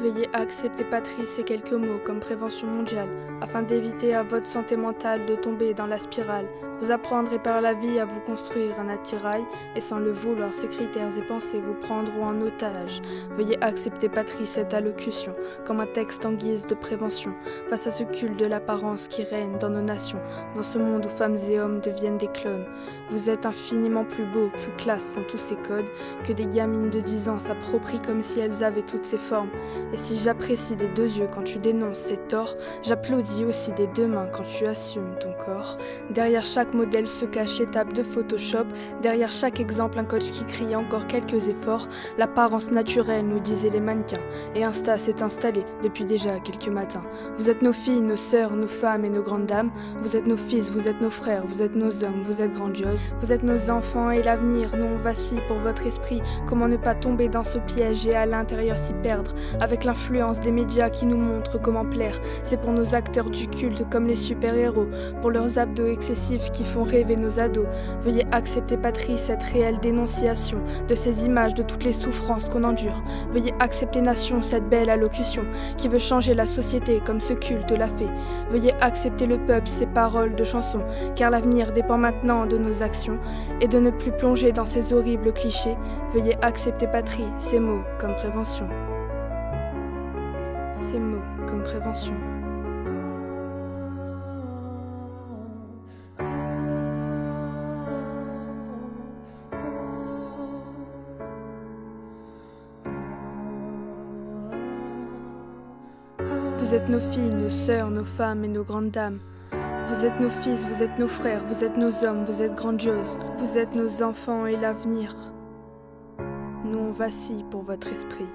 Veuillez accepter patrie ces quelques mots comme prévention mondiale, afin d'éviter à votre santé mentale de tomber dans la spirale. Vous apprendrez par la vie à vous construire un attirail, et sans le vouloir, ces critères et pensées vous prendront en otage. Veuillez accepter patrie cette allocution, comme un texte en guise de prévention, face à ce culte de l'apparence qui règne dans nos nations, dans ce monde où femmes et hommes deviennent des clones. Vous êtes infiniment plus beau, plus classe sans tous ces codes, que des gamines de 10 ans s'approprient comme si elles avaient toutes ces formes. Et si j'apprécie des 2 yeux quand tu dénonces ces torts, j'applaudis aussi des 2 mains quand tu assumes ton corps. Derrière chaque modèle se cache l'étape de Photoshop, derrière chaque exemple un coach qui crie encore quelques efforts. L'apparence naturelle, nous disaient les mannequins, et Insta s'est installé depuis déjà quelques matins. Vous êtes nos filles, nos sœurs, nos femmes et nos grandes dames. Vous êtes nos fils, vous êtes nos frères, vous êtes nos hommes, vous êtes grandioses. Vous êtes nos enfants et l'avenir, nous on vacille pour votre esprit. Comment ne pas tomber dans ce piège et à l'intérieur s'y perdre, avec l'influence des médias qui nous montrent comment plaire. C'est pour nos acteurs du culte comme les super-héros, pour leurs abdos excessifs qui font rêver nos ados. Veuillez accepter patrie cette réelle dénonciation de ces images, de toutes les souffrances qu'on endure. Veuillez accepter nation cette belle allocution qui veut changer la société comme ce culte l'a fait. Veuillez accepter le peuple, ces paroles de chansons, car l'avenir dépend maintenant de nos actions et de ne plus plonger dans ces horribles clichés. Veuillez accepter patrie, ces mots comme prévention. Ces mots comme prévention. Vous êtes nos filles, nos sœurs, nos femmes et nos grandes dames. Vous êtes nos fils, vous êtes nos frères, vous êtes nos hommes, vous êtes grandioses. Vous êtes nos enfants et l'avenir. Nous on vacille pour votre esprit.